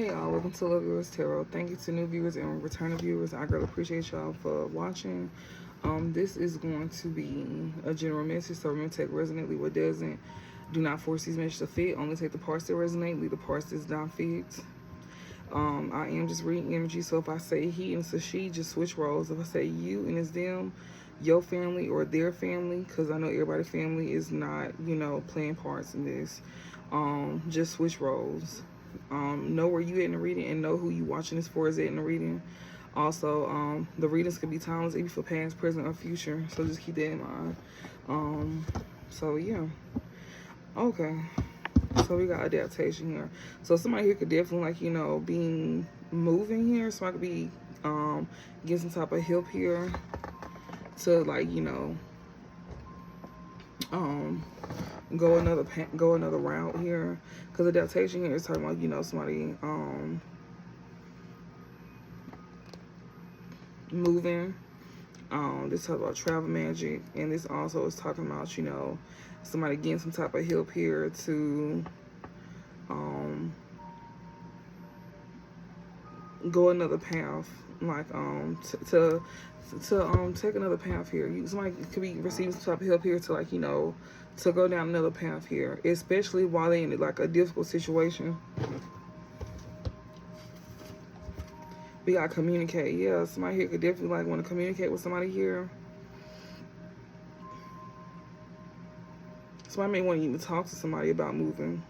Hey y'all, welcome to Love Yours Tarot. Thank you to new viewers and returning viewers. I greatly appreciate y'all for watching. This is going to be a general message, so remember, take resonate, leave what doesn't. Do not force these messages to fit. Only take the parts that resonate, leave the parts that don't fit. I am just reading energy, so if I say he and it's she, just switch roles. If I say you and it's them, your family or their family, because I know everybody's family is not, playing parts in this. Just switch roles. Know where you at in the reading and know who you watching this for is at in the reading. Also, the readings could be timeless, either for past, present, or future. So just keep that in mind. So yeah. Okay. So we got adaptation here. So somebody here could definitely be moving here. So I could be getting some type of help here to go another route here, because adaptation here is talking about somebody moving. This talks about travel magic, and this also is talking about somebody getting some type of help here to go another path, to take another path here. Somebody could be receiving some type of help here to to go down another path here, especially while they're in a difficult situation. We gotta communicate. Yeah, somebody here could definitely want to communicate with somebody here. Somebody may want to even talk to somebody about moving.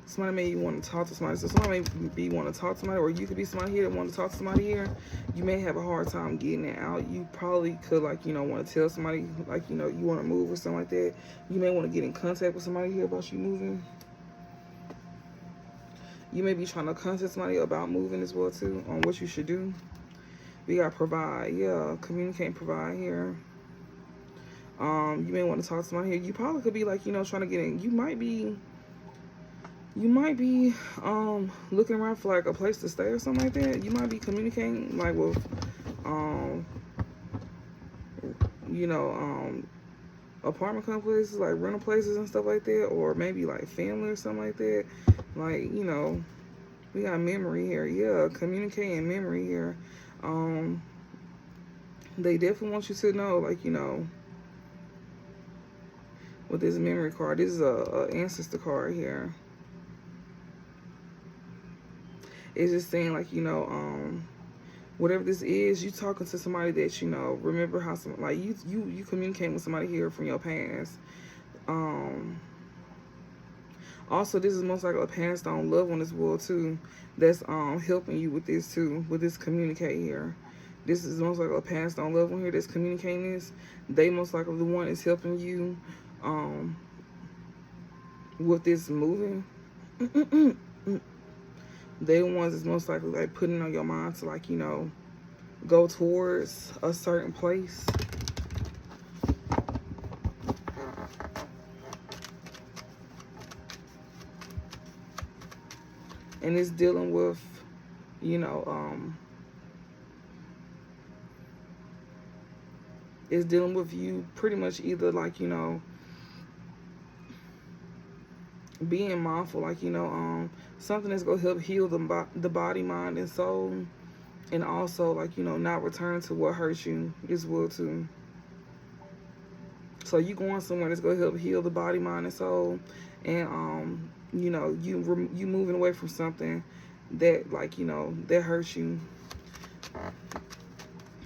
Somebody may want to talk to somebody. So somebody may want to talk to somebody, or you could be somebody here that want to talk to somebody here. You may have a hard time getting it out. You probably could want to tell somebody you want to move or something like that. You may want to get in contact with somebody here about you moving. You may be trying to contact somebody about moving as well too, on what you should do. We got provide. Yeah, communicate and provide here. You may want to talk to somebody here. You probably could be trying to get in. You might be looking around for a place to stay or something like that. You might be communicating with apartment complexes, rental places and stuff like that, or maybe family or something like that. We got memory here. Yeah, communicating memory here. They definitely want you to know, with this memory card, this is a ancestor card here. It's just saying whatever this is, you talking to somebody that remember how you communicating with somebody here from your past. Also, this is most likely a passed on loved one as well too, that's helping you with this too, with this communicate here. This is most likely a passed on loved one here that's communicating this. They most likely the one is helping you with this moving. They the ones that's most likely putting on your mind to go towards a certain place. And it's dealing with it's dealing with you pretty much either being mindful, something that's gonna help heal the body, mind, and soul, and also not return to what hurts you as well too. So you going somewhere that's gonna help heal the body, mind, and soul, and you moving away from something that that hurts you,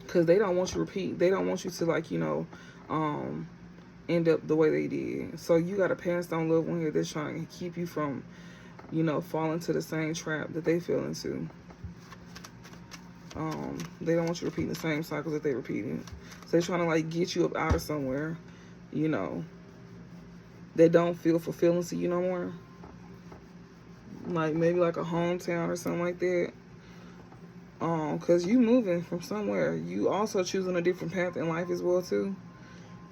because they don't want you to repeat. They don't want you to end up the way they did. So you got a passed on loved one here that's trying to keep you from falling to the same trap that they fell into. They don't want you repeating the same cycles that they repeating. So they're trying to get you up out of somewhere that don't feel fulfilling to you no more, maybe a hometown or something like that. Because you moving from somewhere. You also choosing a different path in life as well too.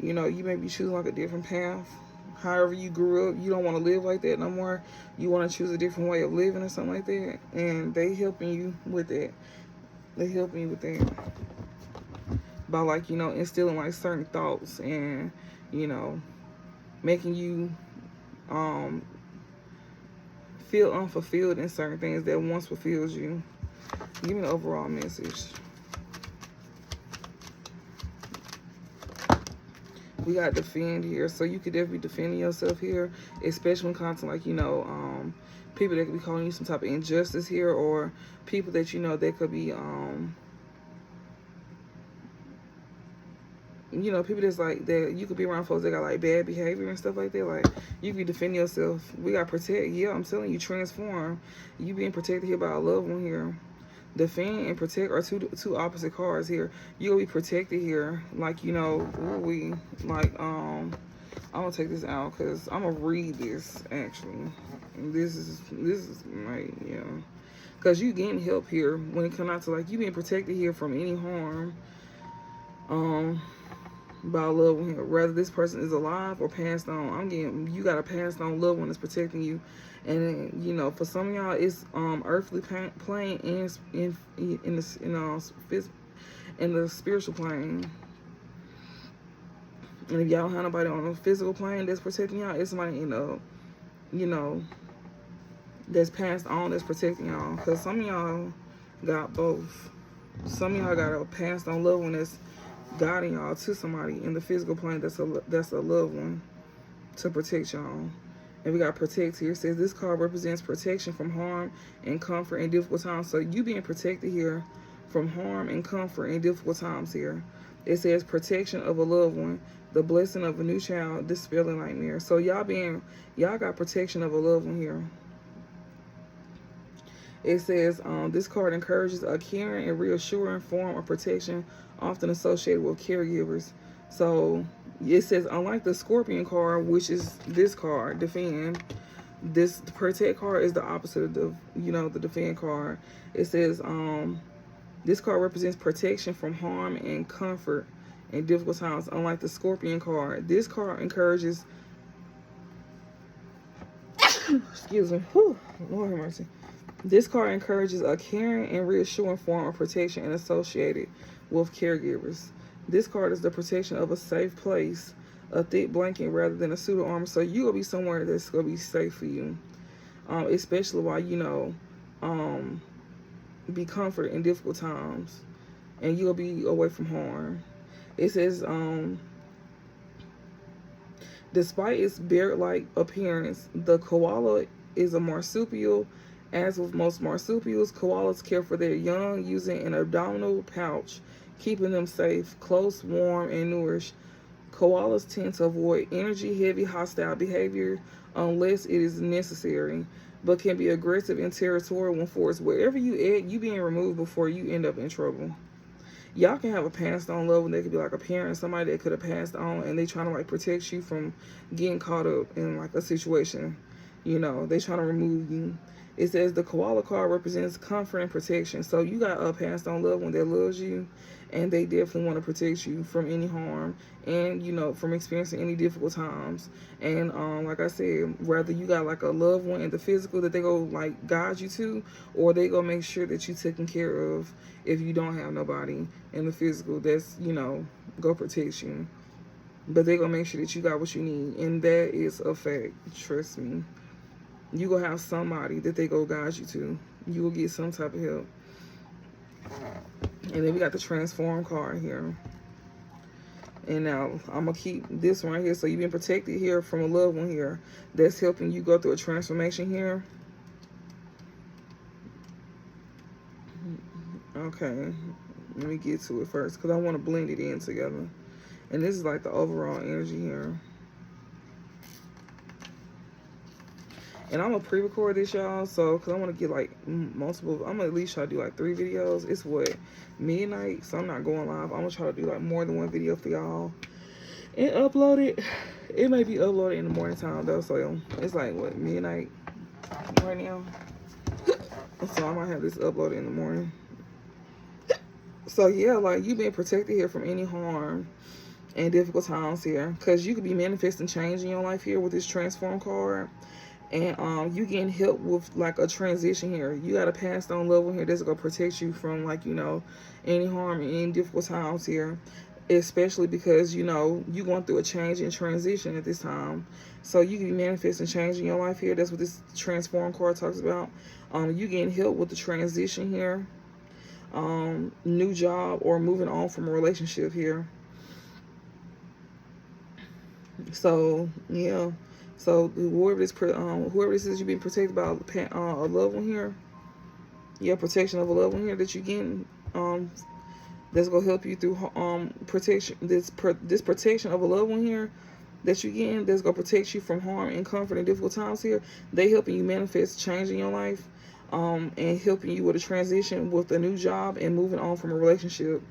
You may be choosing a different path. However you grew up, you don't want to live like that no more. You want to choose a different way of living or something like that. And they helping you with that. They helping you with that. By instilling certain thoughts and, making you feel unfulfilled in certain things that once fulfilled you. Give me the overall message. We got defend here, so you could definitely be defending yourself here, especially when it comes to, like, you know, people that could be calling you some type of injustice here, or people that, you know, they could be, you know, people that's like that. You could be around folks that got like bad behavior and stuff like that. Like, you can be defending yourself. We got protect. Yeah, I'm telling you, transform. You being protected here by a loved one here. Defend and protect are two opposite cards here. You'll be protected here, like, you know, I'm gonna take this out because I'm gonna read this actually. This is like, yeah, because you getting help here when it comes out to, like, you being protected here from any harm by a loved one here. Whether this person is alive or passed on, you got a passed on loved one that's protecting you. And, you know, for some of y'all, it's earthly plane and in the spiritual plane. And if y'all don't have nobody on the physical plane that's protecting y'all, it's somebody in the, you know, that's passed on that's protecting y'all. Because some of y'all got both. Some of y'all got a passed on loved one that's guiding y'all to somebody in the physical plane that's a loved one to protect y'all. And we got protect here. It says this card represents protection from harm and comfort in difficult times. So you being protected here from harm and comfort in difficult times here. It says protection of a loved one, the blessing of a new child, dispelling nightmare. So y'all got protection of a loved one here. It says this card encourages a caring and reassuring form of protection, often associated with caregivers. So it says, unlike the Scorpion card, which is this card, defend, this protect card is the opposite of the, you know, the defend card. It says this card represents protection from harm and comfort in difficult times. Unlike the Scorpion card, this card encourages excuse me, whew, Lord have mercy. This card encourages a caring and reassuring form of protection and associated with caregivers. This card is the protection of a safe place, a thick blanket rather than a suit of armor. So you'll be somewhere that's going to be safe for you, especially while, you know, be comforted in difficult times, and you'll be away from harm. It says, despite its bear-like appearance, the koala is a marsupial. As with most marsupials, koalas care for their young using an abdominal pouch, keeping them safe, close, warm, and nourished. Koalas tend to avoid energy-heavy, hostile behavior unless it is necessary, but can be aggressive and territorial when forced. Wherever you at, you being removed before you end up in trouble. Y'all can have a passed on loved one. They could be like a parent, somebody that could have passed on, and they trying to, like, protect you from getting caught up in, like, a situation. You know, they trying to remove you. It says the koala card represents comfort and protection. So you got a passed on loved one that loves you, and they definitely want to protect you from any harm and, you know, from experiencing any difficult times. And like I said, whether you got like a loved one in the physical that they go like guide you to, or they go make sure that you taken care of if you don't have nobody in the physical that's, you know, go protect you. But they gonna make sure that you got what you need, and that is a fact. Trust me. You gonna have somebody that they go guide you to. You will get some type of help. And then we got the transform card here. And now I'm gonna keep this one right here. So you've been protected here from a loved one here that's helping you go through a transformation here. Okay, let me get to it first because I want to blend it in together. And this is like the overall energy here. And I'm gonna pre-record this, y'all, so because I want to get like multiple. I'm gonna at least try to do like 3 videos. It's what, midnight, so I'm not going live. I'm gonna try to do like more than 1 video for y'all and upload it. It may be uploaded in the morning time though, so it's like what, midnight right now. So I might have this uploaded in the morning. So yeah, like, you being protected here from any harm and difficult times here, because you could be manifesting change in your life here with this transform card. And you getting help with like a transition here. You got a passed on loved one here that's gonna protect you from, like, you know, any harm and any difficult times here. especially because, you know, you're going through a change and transition at this time. So you can be manifesting change in your life here. That's what this transform card talks about. You getting help with the transition here. New job or moving on from a relationship here. So yeah, so whoever this is, you've been protected by a loved one here. Yeah, protection of a loved one here that you're getting. That's gonna help you through protection. This protection of a loved one here that you're getting. That's gonna protect you from harm and comfort in difficult times here. They helping you manifest change in your life, and helping you with a transition with a new job and moving on from a relationship.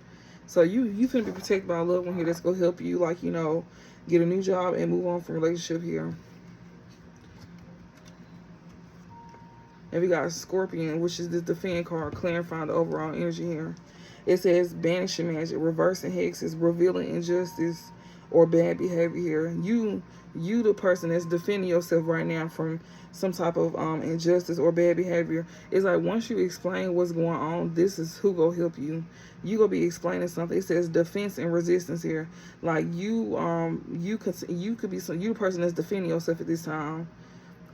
So you finna be protected by a loved one here that's gonna help you, like, you know, get a new job and move on from a relationship here. And we got Scorpion, which is the defend card, clarifying the overall energy here. It says banishing magic, reversing hexes, revealing injustice or bad behavior here. You the person that's defending yourself right now from some type of injustice or bad behavior. It's like once you explain what's going on, this is who go help you. You gonna be explaining something. It says defense and resistance here. Like you could be you the person that's defending yourself at this time.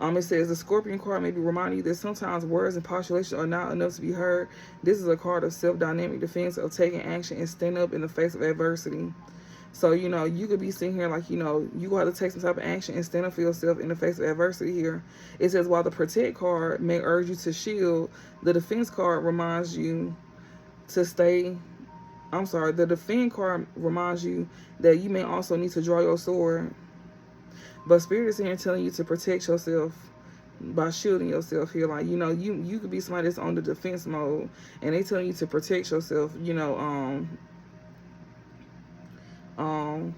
It says the Scorpion card may be reminding you that sometimes words and postulation are not enough to be heard. This is a card of self-dynamic defense, of taking action and standing up in the face of adversity. So, you know, you could be sitting here like, you know, you got to take some type of action and stand up for yourself in the face of adversity here. It says while the protect card may urge you to shield, the defense card reminds you to stay. The defend card reminds you that you may also need to draw your sword. But Spirit is here telling you to protect yourself by shielding yourself here. Like, you know, you could be somebody that's on the defense mode, and they telling you to protect yourself, you know,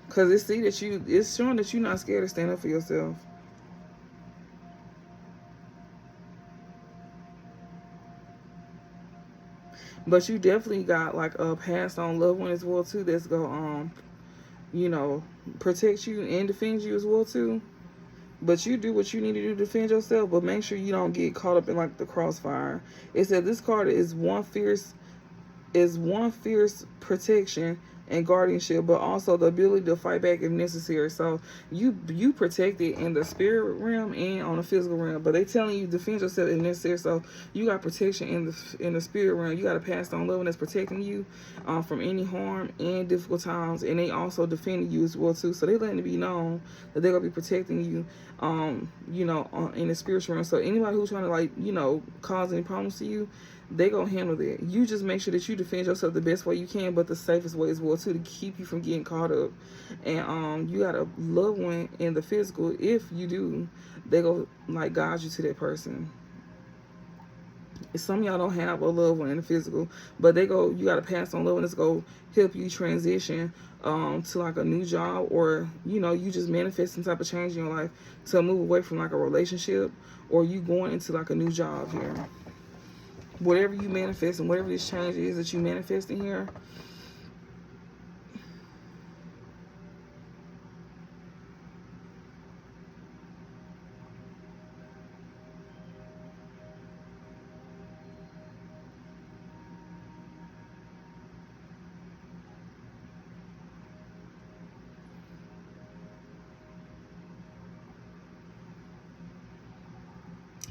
because it's showing that you're not scared to stand up for yourself. But you definitely got like a passed on loved one as well too that's going you know, protect you and defend you as well too. But you do what you need to do to defend yourself, but make sure you don't get caught up in like the crossfire. It said this card is one fierce protection and guardianship, but also the ability to fight back if necessary. So you protected in the spirit realm and on the physical realm, but they telling you defend yourself if necessary. So you got protection in the spirit realm. You got to pass on love, and that's protecting you from any harm and difficult times, and they also defending you as well too. So they letting it be known that they're gonna be protecting you, you know, in the spiritual realm. So anybody who's trying to, like, you know, cause any problems to you, they gonna handle that. You just make sure that you defend yourself the best way you can, but the safest way as well too, to keep you from getting caught up. And you got a loved one in the physical. If you do, they go like guide you to that person. Some of y'all don't have a loved one in the physical, but they go, you got to pass on love, and let's go help you transition to like a new job, or, you know, you just manifest some type of change in your life to move away from like a relationship, or you going into like a new job here. Whatever you manifest and whatever this change is that you manifest in here,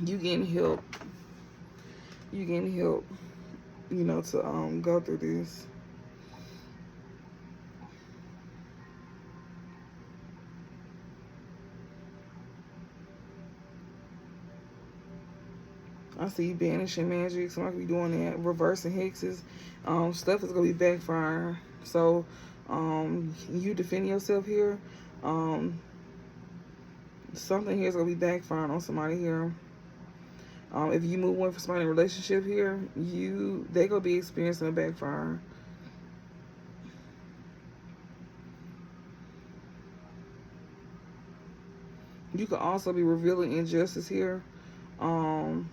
you getting help. You getting help, you know, to go through this. I see banishing magic. Somebody could be doing that. Reversing hexes. Stuff is gonna be backfiring. So you defend yourself here. Something here is gonna be backfiring on somebody here. If you move away from somebody in a relationship here, they gonna be experiencing a backfire. You could also be revealing injustice here, or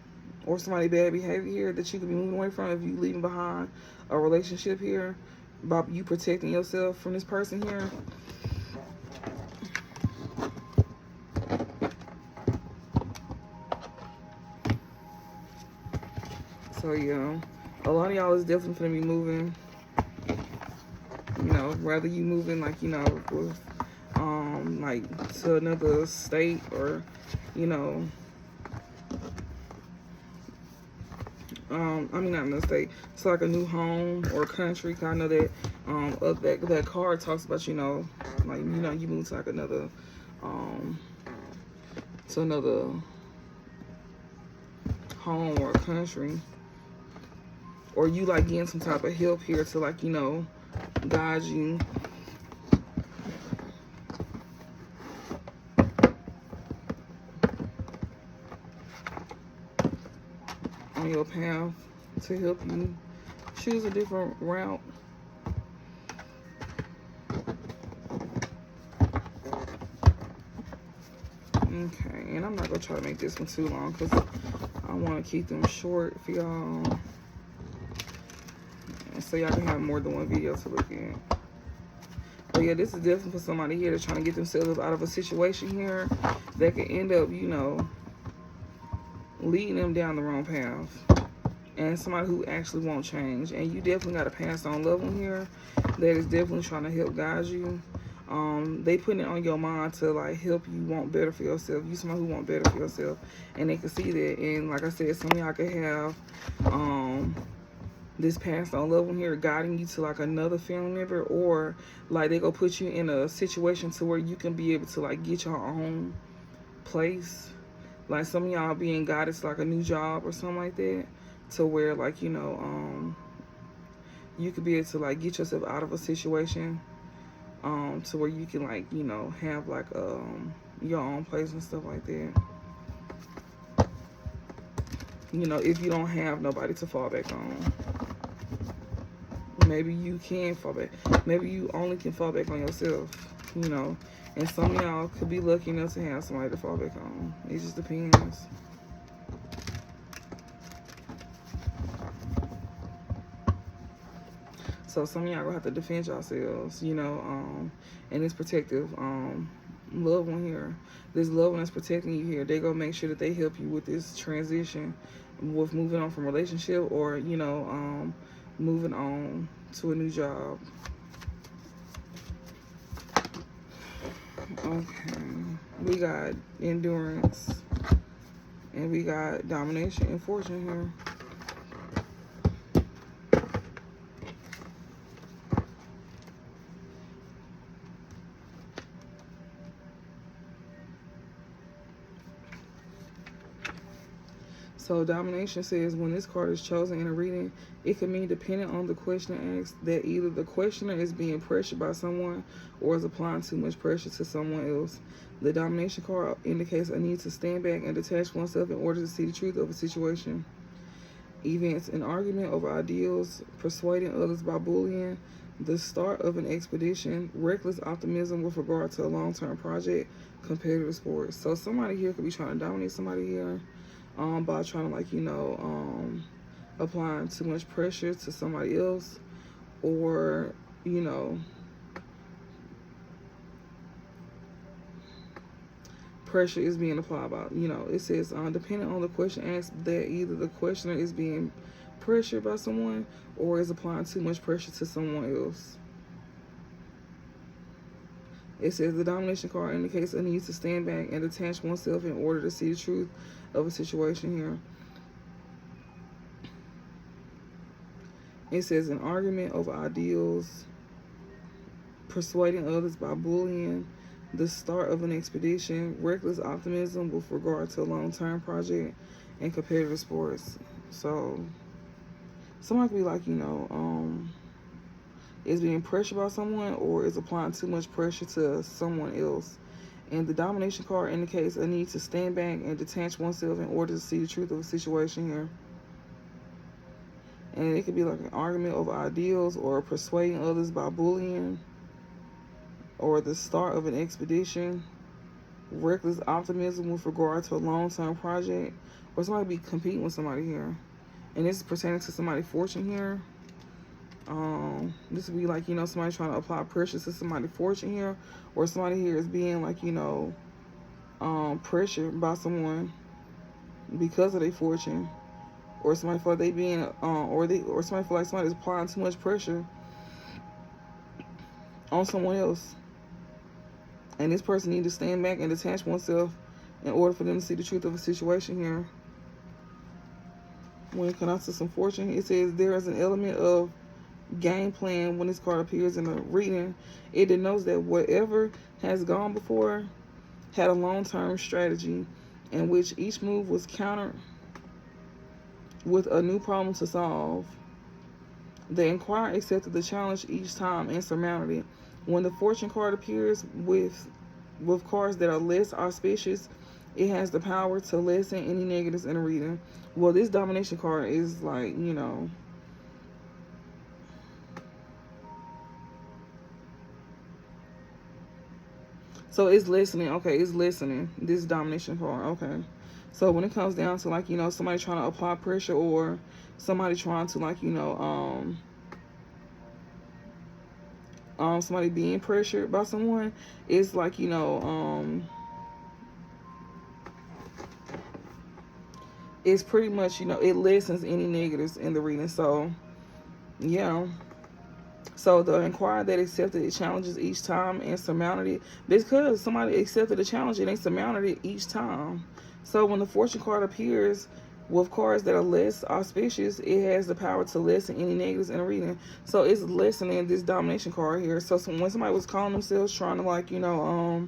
somebody bad behavior here that you could be moving away from if you leaving behind a relationship here, by you protecting yourself from this person here. So yeah, a lot of y'all is definitely gonna be moving, you know, rather you moving like, you know, with like to another state, or, you know, I mean not another state, it's like a new home or country. Cause I know that that card talks about, you know, like, you know, you move to like another to another home or country, or you like getting some type of help here to, like, you know, guide you. On your path to help you choose a different route. Okay, and I'm not gonna try to make this one too long because I want to keep them short for y'all, so y'all can have more than one video to look at. But yeah, this is definitely for somebody here that's trying to get themselves out of a situation here that could end up, you know, leading them down the wrong path. And somebody who actually won't change. And you definitely got a passed on loved one here that is definitely trying to help guide you. They putting it on your mind to, like, help you want better for yourself. You somebody who want better for yourself, and they can see that. And like I said, some of y'all could have this passed on loved one here guiding you to like another family member, or like they go put you in a situation to where you can be able to like get your own place. Like some of y'all being guided to like a new job or something like that, to where, like, you know, you could be able to like get yourself out of a situation, to where you can, like, you know, have like your own place and stuff like that. You know, if you don't have nobody to fall back on, maybe you can fall back. Maybe you only can fall back on yourself, you know. And some of y'all could be lucky enough to have somebody to fall back on. It just depends. So some of y'all gonna have to defend yourselves, you know, and this protective loved one here. This loved one that's protecting you here, they gonna make sure that they help you with this transition, with moving on from relationship, or, you know, moving on to a new job. Okay, we got endurance, and we got domination and fortune here. So domination says when this card is chosen in a reading, it can mean, depending on the question asked, that either the questioner is being pressured by someone or is applying too much pressure to someone else. The domination card indicates a need to stand back and detach oneself in order to see the truth of a situation. Events: an argument over ideals, persuading others by bullying, the start of an expedition, reckless optimism with regard to a long-term project, competitive sports. So somebody here could be trying to dominate somebody here, by trying to, like, you know, applying too much pressure to somebody else, or, you know, pressure is being applied by, you know, it says, depending on the question asked, that either the questioner is being pressured by someone or is applying too much pressure to someone else. It says the domination card indicates a need to stand back and detach oneself in order to see the truth of a situation here. It says an argument over ideals, persuading others by bullying, the start of an expedition, reckless optimism with regard to a long-term project, and competitive sports. So somebody could be like, you know, is being pressured by someone or is applying too much pressure to someone else. And the domination card indicates a need to stand back and detach oneself in order to see the truth of a situation here. And it could be like an argument over ideals, or persuading others by bullying, or the start of an expedition, reckless optimism with regard to a long-term project, or somebody be competing with somebody here. And this is pertaining to somebody's fortune here. This would be like, you know, somebody trying to apply pressure to somebody's fortune here, or somebody here is being, like, you know, pressured by someone because of their fortune, or somebody feel like they being, or somebody feel like somebody's applying too much pressure on someone else. And this person needs to stand back and detach oneself in order for them to see the truth of a situation here. When it comes to some fortune, it says there is an element of game plan when this card appears in the reading. It denotes that whatever has gone before had a long-term strategy in which each move was countered with a new problem to solve. The inquirer accepted the challenge each time and surmounted it. When the fortune card appears with cards that are less auspicious, it has the power to lessen any negatives in the reading. Well, this domination card is like, you know, so it's listening. Okay, it's listening. This domination card. Okay. So when it comes down to, like, you know, somebody trying to apply pressure, or somebody trying to, like, you know, somebody being pressured by someone, it's like, you know, it's pretty much, you know, it lessens any negatives in the reading. So, yeah. So the inquirer that accepted the challenges each time and surmounted it, because somebody accepted the challenge and they surmounted it each time. So when the fortune card appears with cards that are less auspicious, it has the power to lessen any negatives in the reading. So it's lessening this domination card here. So when somebody was calling themselves trying to, like, you know,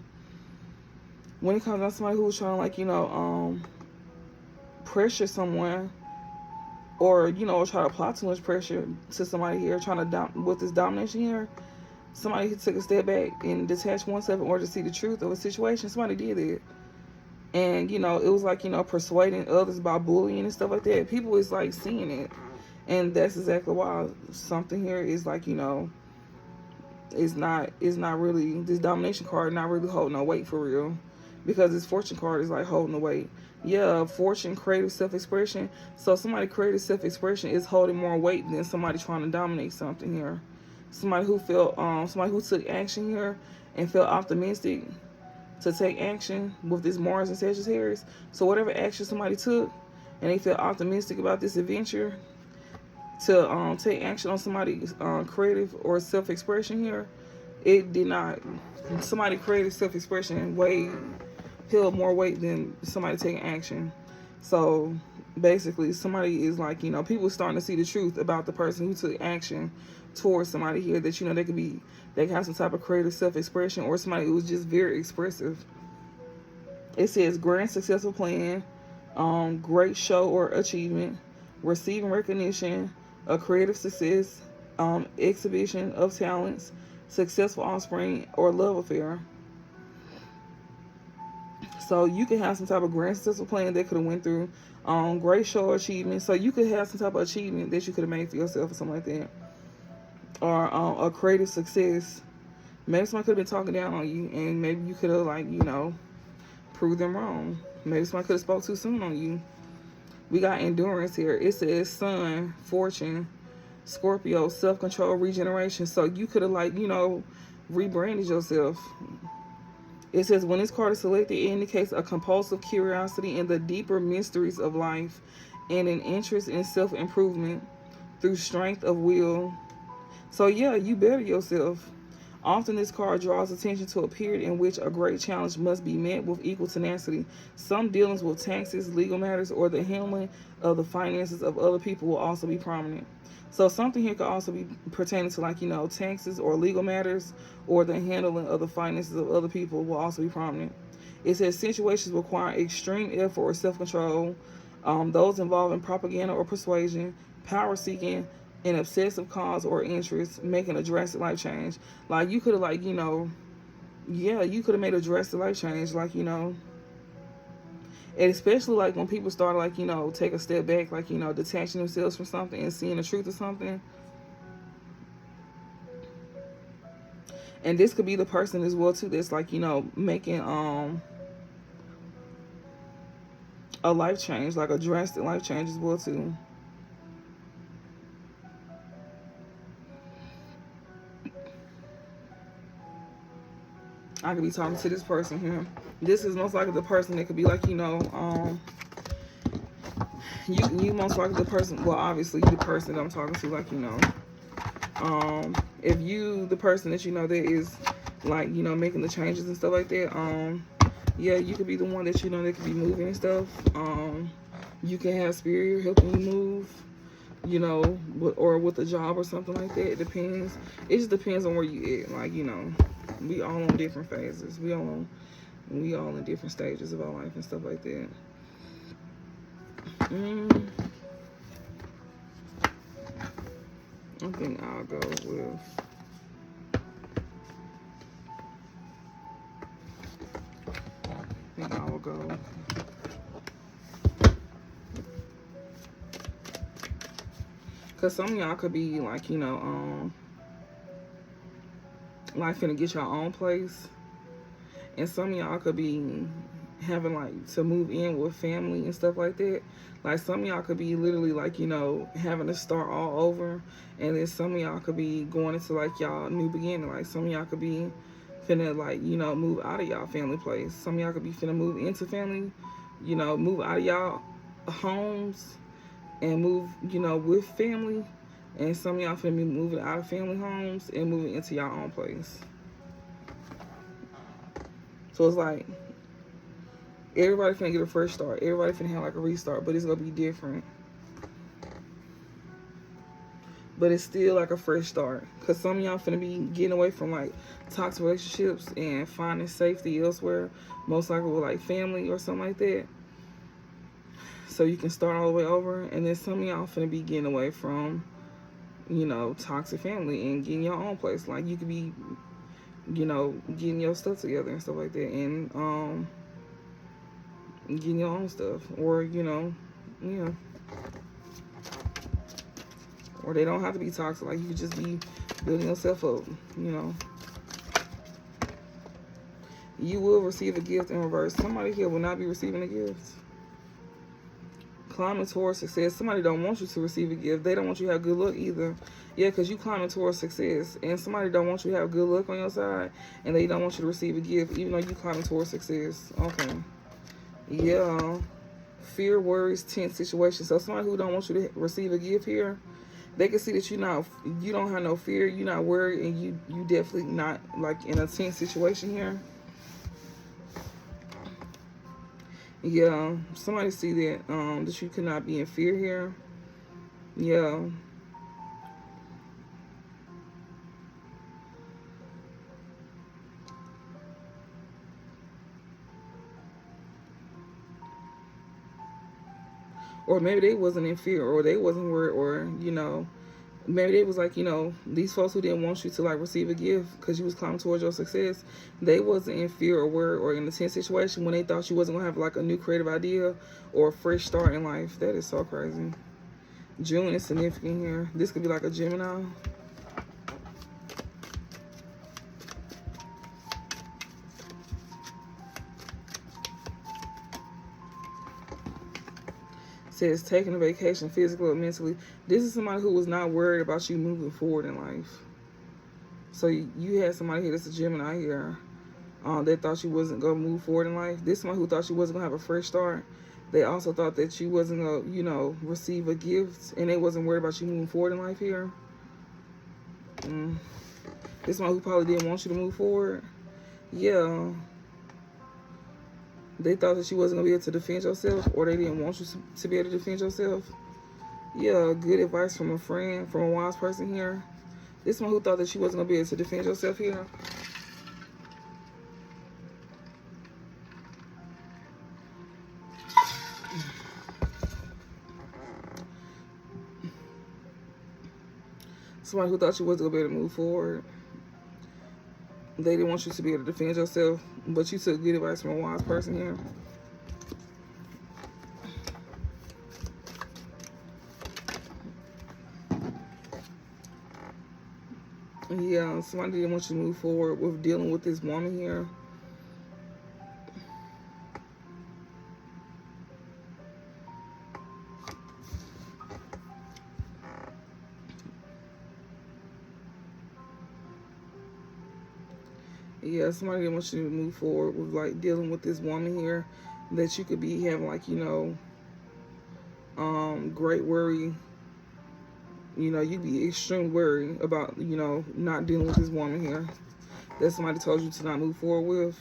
when it comes down to somebody who was trying to, like, you know, pressure someone, or, you know, try to apply too much pressure to somebody here, trying to with this domination here, somebody who took a step back and detached oneself in order to see the truth of a situation, somebody did it. And, you know, it was like, you know, persuading others by bullying and stuff like that. People is, like, seeing it. And that's exactly why something here is, like, you know, it's not really, this domination card not really holding no weight for real. Because this fortune card is, like, holding the weight. Yeah, fortune, creative self-expression. So somebody creative self-expression is holding more weight than somebody trying to dominate something here. Somebody who felt, somebody who took action here and felt optimistic to take action with this Mars and Sagittarius. So whatever action somebody took and they felt optimistic about this adventure to take action on somebody's creative or self-expression here, it did not. Somebody creative self-expression held more weight than somebody taking action. So basically somebody is, like, you know, people starting to see the truth about the person who took action towards somebody here, that, you know, they can have some type of creative self-expression, or somebody who was just very expressive. It says grand successful plan, great show or achievement, receiving recognition, a creative success, exhibition of talents, successful offspring, or love affair. So you could have some type of grand successful plan that could have went through, great show or achievement. So you could have some type of achievement that you could have made for yourself or something like that. Or a creative success. Maybe somebody could have been talking down on you, and maybe you could have, like, you know, proved them wrong. Maybe somebody could have spoke too soon on you. We got endurance here. It says sun, fortune, Scorpio, self-control, regeneration. So you could have, like, you know, rebranded yourself. It says when this card is selected, it indicates a compulsive curiosity in the deeper mysteries of life and an interest in self-improvement through strength of will. So yeah, you better yourself. Often this card draws attention to a period in which a great challenge must be met with equal tenacity. Some dealings with taxes, legal matters, or the handling of the finances of other people will also be prominent. So something here could also be pertaining to, like, you know, taxes or legal matters, or the handling of the finances of other people will also be prominent. It says situations require extreme effort or self-control. Those involving propaganda or persuasion, power seeking, an obsessive cause or interest, making a drastic life change. Like, you could have, like, you know, yeah, you could have made a drastic life change, like, you know. And especially, like, when people start, like, you know, take a step back, like, you know, detaching themselves from something and seeing the truth of something. And this could be the person as well, too, that's, like, you know, making a life change, like a drastic life change as well, too. I could be talking to this person here. This is most likely the person that could be, like, you know, you most likely the person, well, obviously the person that I'm talking to, like, you know, if you the person that you know that is like, you know, making the changes and stuff like that, yeah, you could be the one that you know that could be moving and stuff. You can have spirit helping you move, you know, or with a job or something like that. It depends. It just depends on where you at. Like, you know, we all on different phases. We all in different stages of our life and stuff like that. I think I'll go with I will go. Cause some of y'all could be like, you know, like finna get your own place, and some of y'all could be having like to move in with family and stuff like that. Like some of y'all could be literally like, you know, having to start all over, and then some of y'all could be going into like y'all new beginning. Like some of y'all could be finna like, you know, move out of y'all family place. Some of y'all could be finna move into family, you know, move out of y'all homes and move, you know, with family. And some of y'all finna be moving out of family homes and moving into y'all own place. So it's like everybody finna get a fresh start. Everybody finna have like a restart, but it's gonna be different. But it's still like a fresh start. Cause some of y'all finna be getting away from like toxic relationships and finding safety elsewhere. Most likely with like family or something like that. So you can start all the way over. And then some of y'all finna be getting away from, you know, toxic family and getting your own place. Like you could be, you know, getting your stuff together and stuff like that. And getting your own stuff. Or, you know, yeah. Or they don't have to be toxic. Like you could just be building yourself up, you know. You will receive a gift in reverse. Somebody here will not be receiving a gift. Climbing towards success. Somebody don't want you to receive a gift. They don't want you to have good luck either. Yeah, because you climbing towards success. And somebody don't want you to have good luck on your side. And they don't want you to receive a gift even though you climbing towards success. Okay. Yeah. Fear, worries, tense situations. So somebody who don't want you to receive a gift here, they can see that you don't have no fear, you're not worried, and you definitely not like in a tense situation here. Yeah, somebody see that that you could not be in fear here. Yeah. Or maybe they wasn't in fear, or they wasn't worried, or you know, maybe they was like, you know, these folks who didn't want you to like receive a gift because you was climbing towards your success, they wasn't in fear or worried or in a tense situation when they thought you wasn't gonna have like a new creative idea or a fresh start in life. That is so crazy. June is significant here. This could be like a Gemini. Says taking a vacation physically or mentally. This is somebody who was not worried about you moving forward in life. So you had somebody here that's a Gemini here that thought you wasn't going to move forward in life. This one who thought you wasn't going to have a fresh start. They also thought that you wasn't going to, you know, receive a gift. And they wasn't worried about you moving forward in life here. This one who probably didn't want you to move forward. Yeah. They thought that you wasn't going to be able to defend yourself, or they didn't want you to be able to defend yourself. Yeah, good advice from a friend, from a wise person here. This one who thought that you wasn't going to be able to defend yourself here. Somebody who thought you wasn't going to be able to move forward. They didn't want you to be able to defend yourself, but you took good advice from a wise person here. Yeah, somebody didn't want you to move forward with dealing with this woman here. Yeah, somebody didn't want you to move forward with like dealing with this woman here, that you could be having like, you know, great worry, You know, you be extremely worried about, you know, not dealing with this woman here that somebody told you to not move forward with.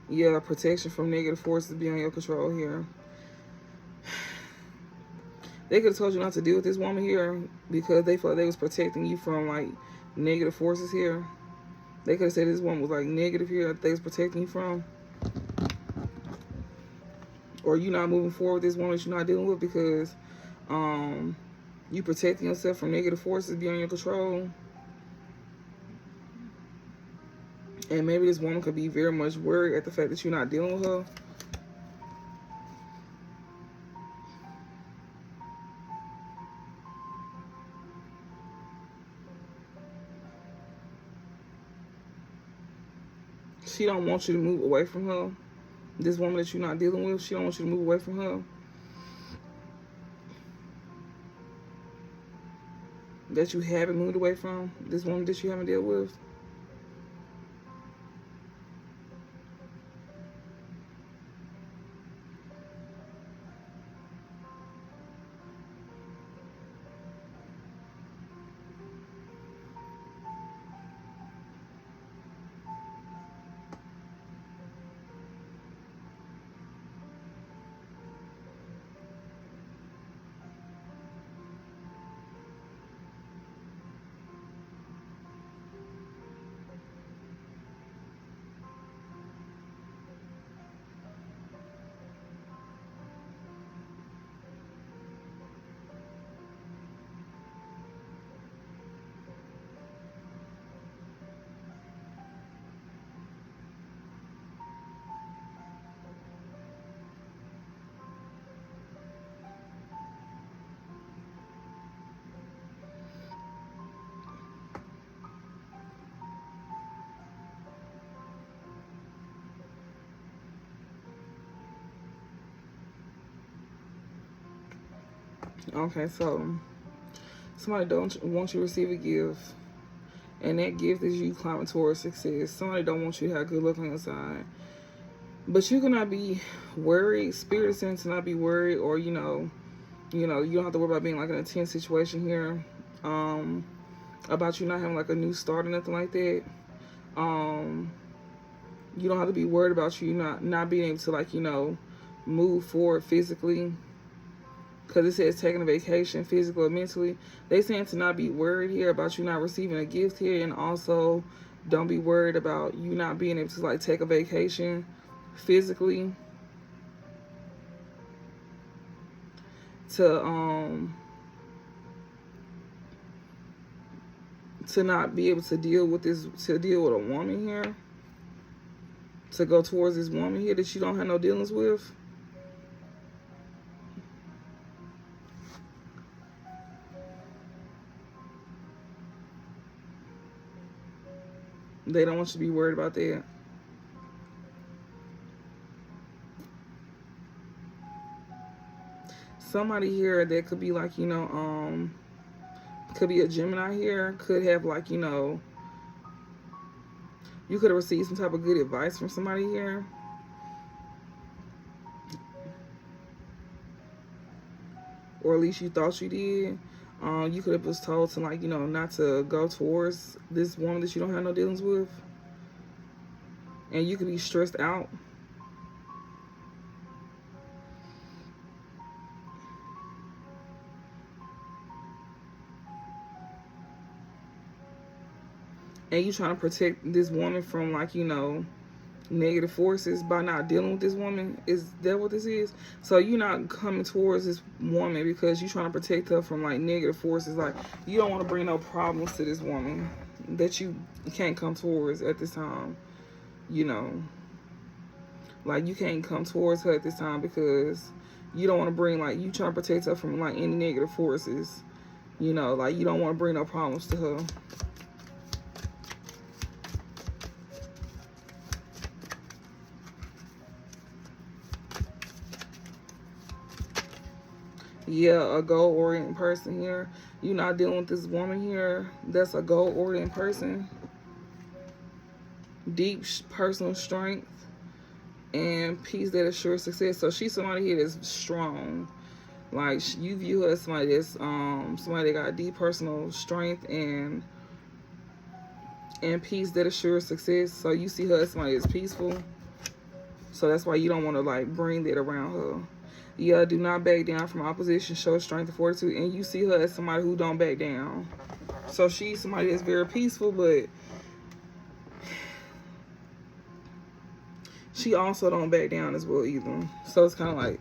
Yeah, protection from negative forces beyond your control here. They could have told you not to deal with this woman here because they felt they was protecting you from, like, negative forces here. They could have said this woman was, like, negative here that they was protecting you from. Or you not moving forward with this woman that you're not dealing with because you protecting yourself from negative forces beyond your control. And maybe this woman could be very much worried at the fact that you're not dealing with her. She don't want you to move away from her. This woman that you're not dealing with, she don't want you to move away from her. That you haven't moved away from. This woman that you haven't dealt with. Okay, so somebody don't want you to receive a gift, and that gift is you climbing towards success. Somebody don't want you to have good luck on your side, but you cannot be worried. Spirit is saying to not be worried, or you don't have to worry about being like in a tense situation here, about you not having like a new start or nothing like that. You don't have to be worried about you not being able to, like, move forward physically. Because it says taking a vacation, physically or mentally. They saying to not be worried here about you not receiving a gift here. And also, don't be worried about you not being able to, like, take a vacation physically. To not be able to deal with a woman here. To go towards this woman here that you don't have no dealings with. They don't want you to be worried about that. Somebody here that could be like, could be a Gemini here, could have like, you could have received some type of good advice from somebody here. Or at least you thought you did. You could have was told to, like, not to go towards this woman that you don't have no dealings with. And you could be stressed out. And you trying to protect this woman from, like, negative forces by not dealing with this woman. Is that what this is? So you're not coming towards this woman because you're trying to protect her from, like, negative forces. Like, you don't want to bring no problems to this woman that you can't come towards at this time. Like, you can't come towards her at this time because you don't want to bring, like, you trying to protect her from, like, any negative forces. Like, you don't want to bring no problems to her. Yeah, a goal-oriented person here. You're not dealing with this woman here that's a goal-oriented person. Deep personal strength and peace that assures success. So she's somebody here that's strong. Like, you view her as somebody that's somebody that got deep personal strength and peace that assures success. So you see her as somebody that's peaceful. So that's why you don't want to like bring that around her. Yeah, do not back down from opposition. Show strength and fortitude. And you see her as somebody who don't back down. So she's somebody that's very peaceful, but she also don't back down as well either. So it's kind of like,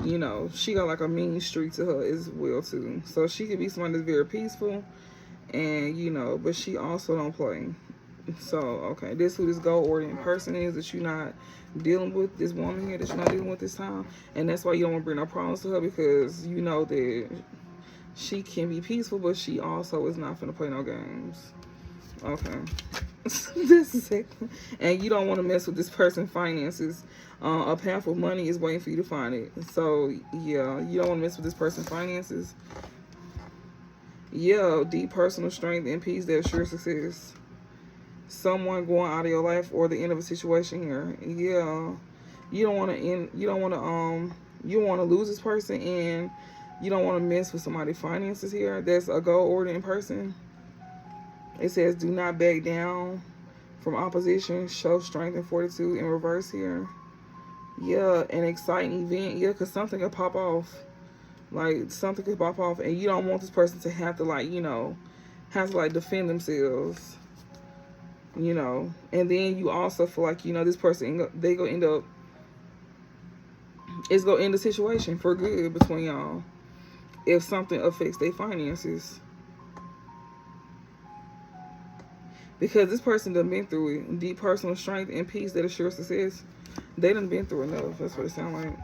you know, she got like a mean streak to her as well too. So she could be somebody that's very peaceful, and you know, but she also don't play. So okay, this who this goal-oriented person is that you're not dealing with, this woman here that you're not dealing with this time, and that's why you don't want to bring no problems to her, because you know that she can be peaceful, but she also is not gonna play no games. Okay. This is it. And you don't want to mess with this person's finances. A path of money is waiting for you to find it. So yeah, you don't want to mess with this person's finances. Yeah, deep personal strength and peace that assure success. Someone going out of your life or the end of a situation here. Yeah, you don't want to end. You don't want to you don't want to lose this person, and you don't want to mess with somebody's finances here. That's a goal-oriented person. It says, do not back down from opposition. Show strength and fortitude in reverse here. Yeah, an exciting event. Yeah, because something could pop off. Like, something could pop off. And you don't want this person to have to, like, you know, have to, like, defend themselves. You know. And then you also feel like, you know, this person, they go end up, it's going to end the situation for good between y'all if something affects their finances. Because this person done been through it. Deep personal strength and peace that assures success. They done been through enough. That's what it sounds like.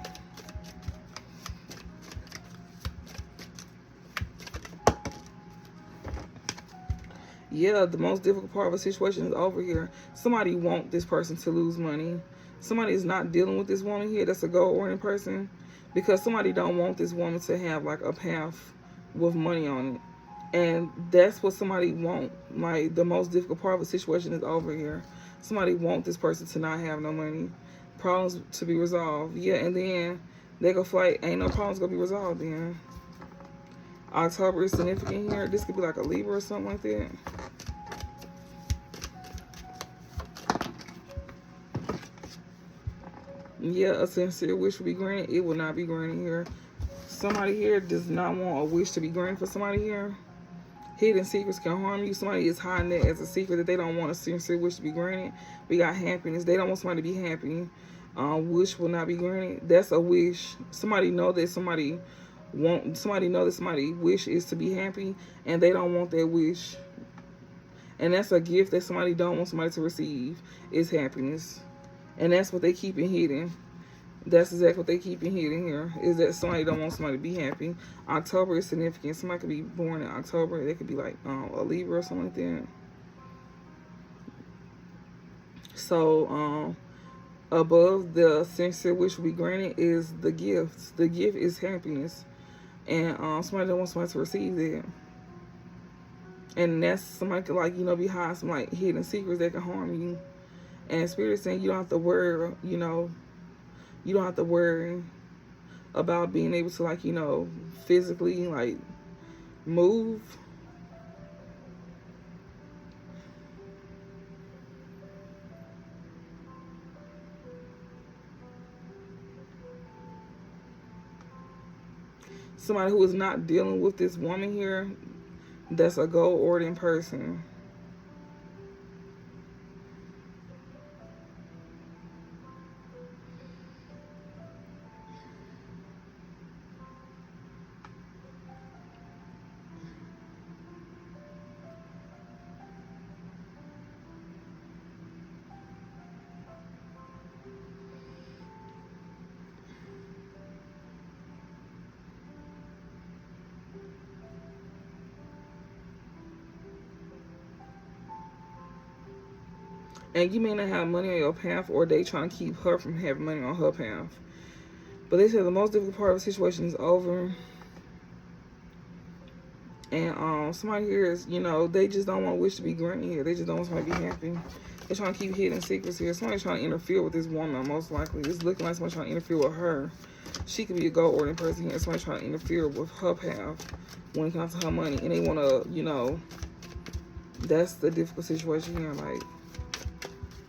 Yeah, the most difficult part of a situation is over here. Somebody want this person to lose money. Somebody is not dealing with this woman here. That's a goal-oriented person. Because somebody don't want this woman to have like a path with money on it. And that's what somebody want. Like, the most difficult part of a situation is over here. Somebody want this person to not have no money. Problems to be resolved. Yeah, and then they go flight. Ain't no problems gonna be resolved then. October is significant here. This could be like a Libra or something like that. Yeah, a sincere wish will be granted. It will not be granted here. Somebody here does not want a wish to be granted for somebody here. Hidden secrets can harm you. Somebody is hiding that as a secret that they don't want a sincere wish to be granted. We got happiness. They don't want somebody to be happy. Wish will not be granted. That's a wish. Somebody know that somebody know that somebody wish is to be happy, and they don't want that wish. And that's a gift that somebody don't want somebody to receive, is happiness. And that's what they keep it hidden. That's exactly what they keep in here, is that somebody don't want somebody to be happy. October is significant. Somebody could be born in October. They could be like a Libra or something like that. So, above the sincere wish will be granted is the gift. The gift is happiness. And somebody don't want somebody to receive that. And that's somebody could, like, you know, be hiding some, like, hidden secrets that can harm you. And Spirit is saying you don't have to worry, you know, you don't have to worry about being able to, like, you know, physically, like, move. Somebody who is not dealing with this woman here, that's a goal-oriented person. And you may not have money on your path, or they trying to keep her from having money on her path. But they said the most difficult part of the situation is over. And somebody here is, you know, they just don't want to wish to be granted here. They just don't want somebody to be happy. They're trying to keep hidden secrets here. Somebody's trying to interfere with this woman, most likely. It's looking like somebody's trying to interfere with her. She could be a goal-oriented person here. Somebody trying to interfere with her path when it comes to her money. And they want to, you know, that's the difficult situation here. Like,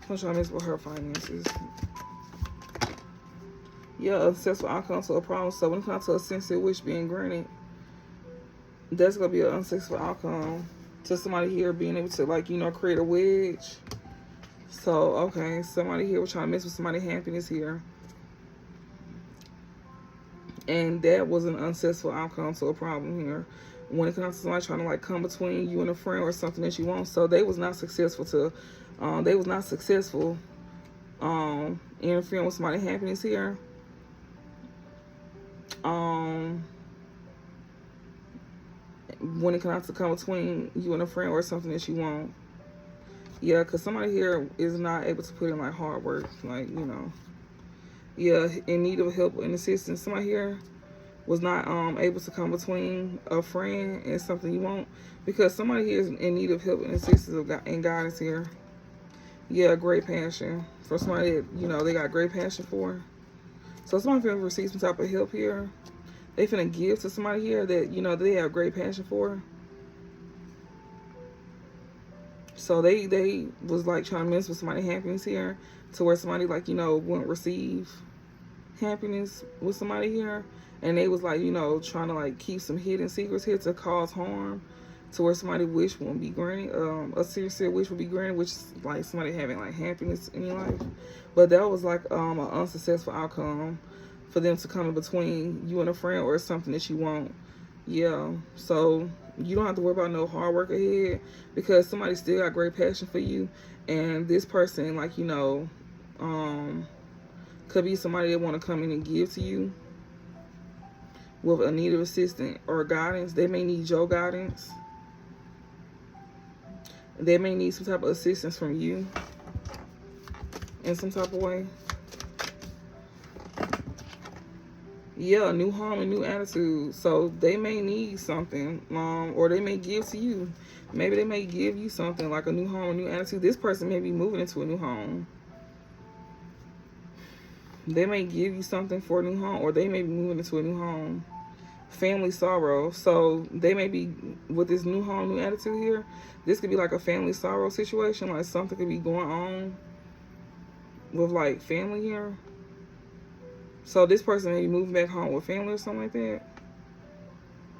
I'm trying to mess with her finances. Yeah, a successful outcome to a problem. So when it comes to a sincere wish being granted, that's going to be an unsuccessful outcome to somebody here being able to, like, you know, create a wedge. So, okay, somebody here was trying to mess with somebody's happiness here. And that was an unsuccessful outcome to a problem here. When it comes to somebody trying to, like, come between you and a friend or something that you want. So they was not successful interfering with somebody's happiness here. When it comes to come between you and a friend or something that you want. Yeah, because somebody here is not able to put in, like, hard work. Like, you know. Yeah, in need of help and assistance. Somebody here was not able to come between a friend and something you want. Because somebody here is in need of help and assistance and guidance here. Yeah, great passion. For somebody that, you know, they got great passion for. So somebody finna receive some type of help here. They finna give to somebody here that, you know, they have great passion for. So they was, like, trying to mess with somebody's happiness here, to where somebody, like, you know, wouldn't receive happiness with somebody here. And they was, like, you know, trying to, like, keep some hidden secrets here to cause harm, to where somebody wish won't be granted. A sincere wish would be granted, which is, like, somebody having, like, happiness in your life. But that was, like, an unsuccessful outcome for them to come in between you and a friend or something that you want. Yeah, so you don't have to worry about no hard work ahead, because somebody still got great passion for you. And this person, like, you know, could be somebody that want to come in and give to you with a need of assistance or guidance. They may need your guidance. They may need some type of assistance from you in some type of way. Yeah, new home and new attitude. So they may need something, or they may give to you. Maybe they may give you something like a new home, a new attitude. This person may be moving into a new home. They may give you something for a new home, or they may be moving into a new home. Family sorrow. So they may be, with this new home, new attitude here, this could be like a family sorrow situation. Like something could be going on with, like, family here. So this person may be moving back home with family or something like that.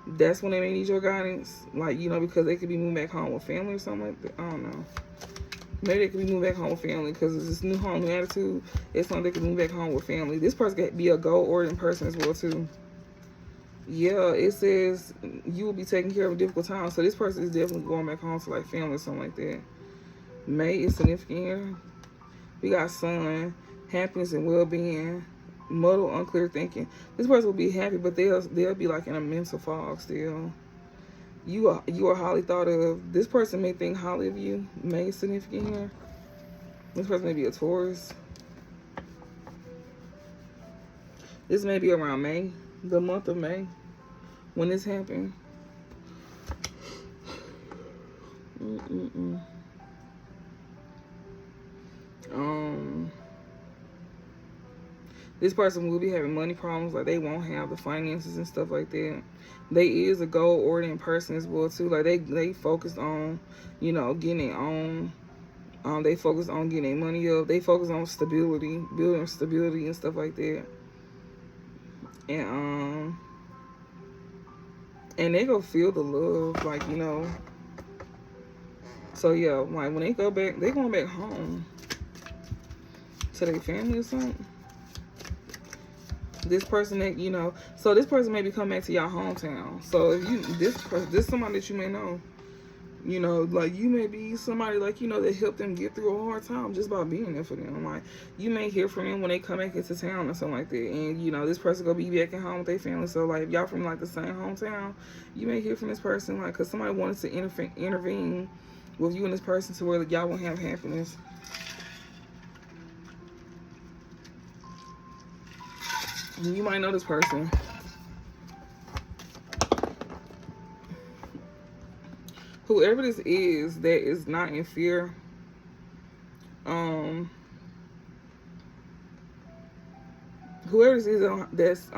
That's when they may need your guidance. Like, you know, because they could be moving back home with family or something like that. I don't know. Maybe they could be moving back home with family because it's this new home, new attitude. It's something they could move back home with family. This person could be a goal-oriented person as well, too. Yeah, it says you will be taking care of a difficult time. So this person is definitely going back home to, like, family or something like that. May is significant here. We got sun, happiness and well-being. Muddled, unclear thinking. This person will be happy, but they'll be, like, in a mental fog still. You are highly thought of. This person may think highly of you. May is significant here. This person may be a Taurus. This may be around May, the month of May, when this happened. This person will be having money problems, like they won't have the finances and stuff like that. They is a goal-oriented person as well too. Like they focused on, you know, getting their own. They focus on getting their money up. They focus on stability, building stability and stuff like that. And they go feel the love, like, you know. So yeah, like when they go back, they going back home to their family or something. This person that, you know, so this person may be coming back to your hometown. So if you, this somebody that you may know, you know, like you may be somebody, like, you know, that helped them get through a hard time just by being there for them. Like you may hear from them when they come back into town or something like that. And, you know, this person gonna be back at home with their family. So like if y'all from like the same hometown, you may hear from this person, like, cause somebody wanted to intervene with you and this person to where, like, y'all won't have happiness. You might know this person. Whoever this is that is not in fear, whoever this is that's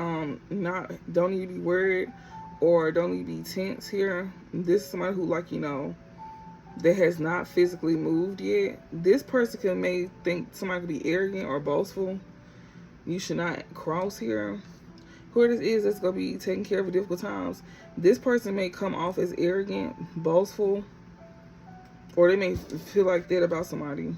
not, don't need to be worried or don't need to be tense here. This is somebody who, like, you know, that has not physically moved yet. This person may think somebody could be arrogant or boastful. You should not cross here. Whoever this is that's going to be taking care of in difficult times, this person may come off as arrogant, boastful, or they may feel like that about somebody.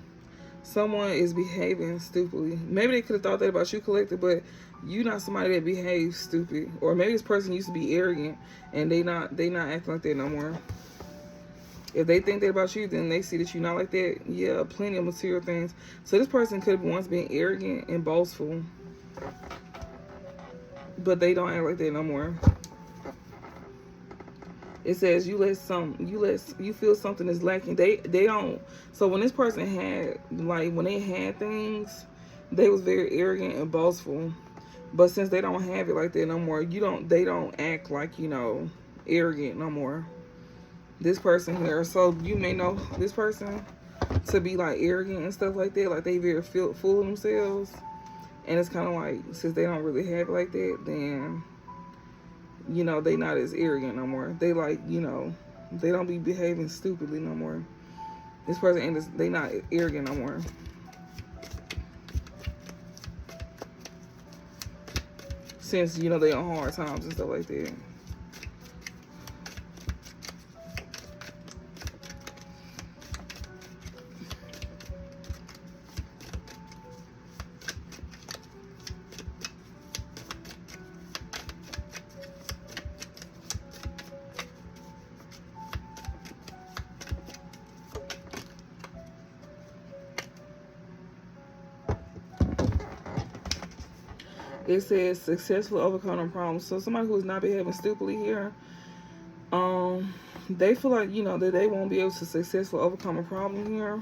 Someone is behaving stupidly. Maybe they could have thought that about you, collective, but you not somebody that behaves stupid. Or maybe this person used to be arrogant and they not acting like that no more. If they think that about you, then they see that you're not like that. Yeah, plenty of material things. So this person could have once been arrogant and boastful, but they don't act like that no more. It says you feel something is lacking. They don't. So when this person had, like, when they had things, they was very arrogant and boastful. But since they don't have it like that no more, they don't act like, you know, arrogant no more. This person here, so you may know this person to be like arrogant and stuff like that, like they very full of themselves. And it's kind of like, since they don't really have it like that, then, you know, they not as arrogant no more. They, like, you know, they don't be behaving stupidly no more. This person, they not arrogant no more. Since, you know, they on hard times and stuff like that. It says successfully overcoming problems. So somebody who is not behaving stupidly here, they feel like, you know, that they won't be able to successfully overcome a problem here.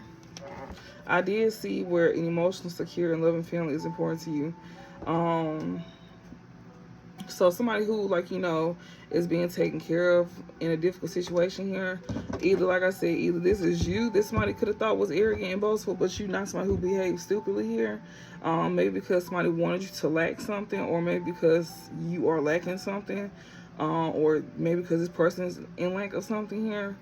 I did see where an emotional, secure, and loving family is important to you. So somebody who, like, you know, is being taken care of in a difficult situation here. Either, like I said, either this is you that somebody could have thought was arrogant and boastful, but you're not somebody who behaves stupidly here. Maybe because somebody wanted you to lack something, or maybe because you are lacking something, or maybe because this person is in lack of something here.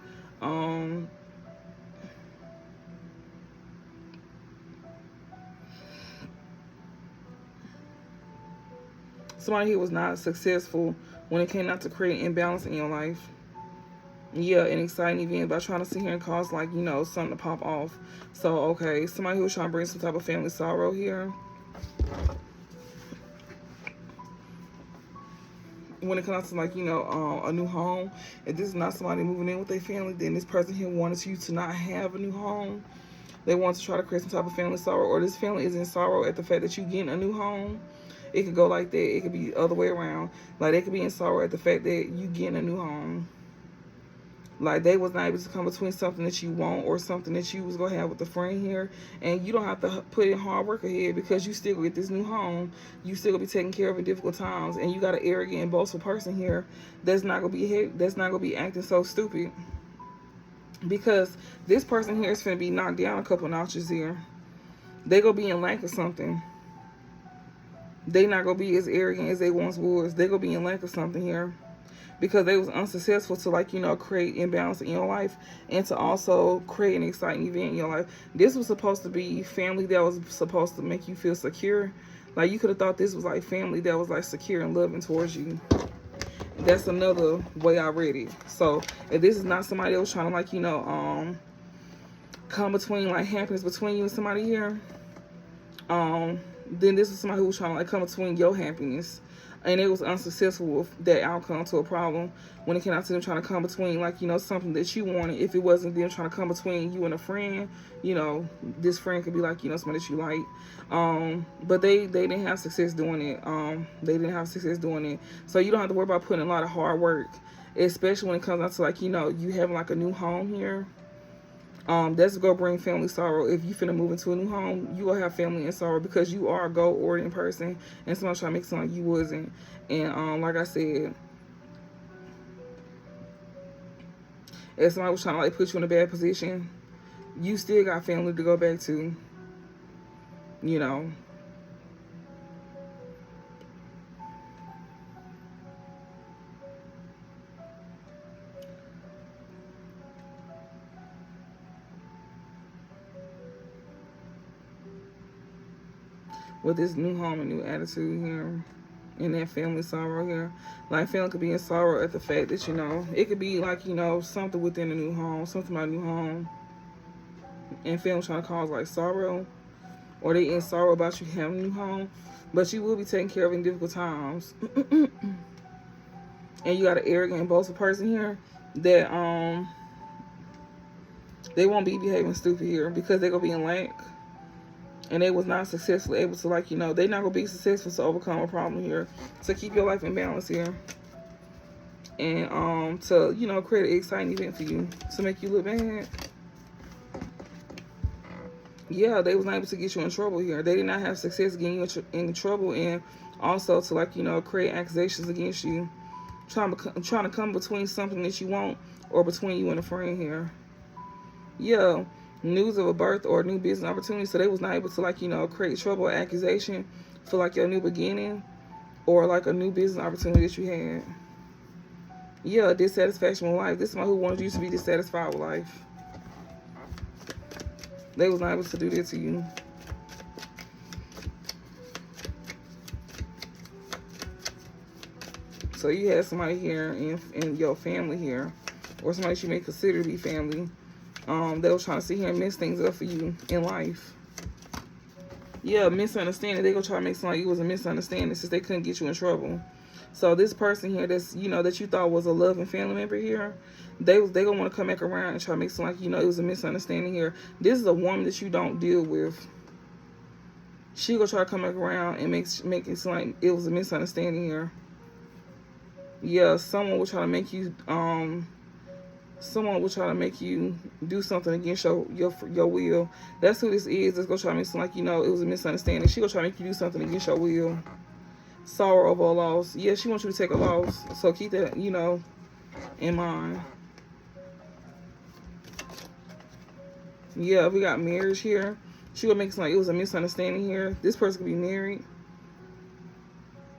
Somebody here was not successful when it came out to create imbalance in your life. Yeah, an exciting event by trying to sit here and cause, like, you know, something to pop off. So, okay, somebody who was trying to bring some type of family sorrow here. When it comes to, like, you know, a new home, if this is not somebody moving in with their family, then this person here wanted you to not have a new home. They want to try to create some type of family sorrow, or this family is in sorrow at the fact that you getting a new home. It could go like that. It could be the other way around. Like, they could be in sorrow at the fact that you getting a new home. Like, they was not able to come between something that you want or something that you was going to have with a friend here. And you don't have to put in hard work ahead, because you still going to get this new home. You still going to be taken care of in difficult times. And you got an arrogant and boastful person here that's not going to be acting so stupid. Because this person here is going to be knocked down a couple notches here. They going to be in lack of something. They not going to be as arrogant as they once was. They going to be in lack of something here, because they was unsuccessful to, like, you know, create imbalance in your life and to also create an exciting event in your life. This was supposed to be family that was supposed to make you feel secure. Like, you could have thought this was like family that was like secure and loving towards you. That's another way I read it. So if this is not somebody that was trying to, like, you know, come between, like, happiness between you and somebody here, then this is somebody who was trying to, like, come between your happiness, and it was unsuccessful with that outcome to a problem when it came out to them trying to come between, like, you know, something that you wanted. If it wasn't them trying to come between you and a friend, you know, this friend could be, like, you know, somebody that you like, but they didn't have success doing it. So you don't have to worry about putting a lot of hard work, especially when it comes out to, like, you know, you having, like, a new home here. That's gonna bring family sorrow. If you finna move into a new home, you will have family and sorrow, because you are a goal-oriented person, and somebody's trying to make it sound like you wasn't. And like I said, if somebody was trying to, like, put you in a bad position, you still got family to go back to. You know, with this new home and new attitude here. And that family sorrow here. Like, family could be in sorrow at the fact that, you know, it could be like, you know, something within the new home, something about a new home. And family trying to cause, like, sorrow. Or they in sorrow about you having a new home. But you will be taken care of in difficult times. And you got an arrogant and boastful person here that, they won't be behaving stupid here because they're going to be in lack. And they was not successfully able to, like, you know, they're not going to be successful to overcome a problem here. To keep your life in balance here. And to, you know, create an exciting event for you. To make you look bad. Yeah, they was not able to get you in trouble here. They did not have success getting you in trouble. And also to, like, you know, create accusations against you. Trying to come between something that you want or between you and a friend here. Yeah. News of a birth or a new business opportunity. So they was not able to, like, you know, create trouble or accusation for, like, your new beginning or, like, a new business opportunity that you had. Yeah, dissatisfaction with life. This is somebody who wanted you to be dissatisfied with life. They was not able to do that to you. So you had somebody here in your family here, or somebody that you may consider to be family. They were trying to sit here and mess things up for you in life. Yeah, misunderstanding. They gonna try to make something like it was a misunderstanding since they couldn't get you in trouble. So this person here that's, you know, that you thought was a loving family member here, they gonna want to come back around and try to make something like, you know, it was a misunderstanding here. This is a woman that you don't deal with. She gonna try to come back around and make it seem like it was a misunderstanding here. Yeah, someone will try to make you do something against your will. That's who this is. That's gonna try to make it seem like, you know, it was a misunderstanding. She gonna try to make you do something against your will. Sorrow over a loss. Yeah, she wants you to take a loss. So keep that, you know, in mind. Yeah, we got marriage here. She gonna make it seem like it was a misunderstanding here. This person could be married.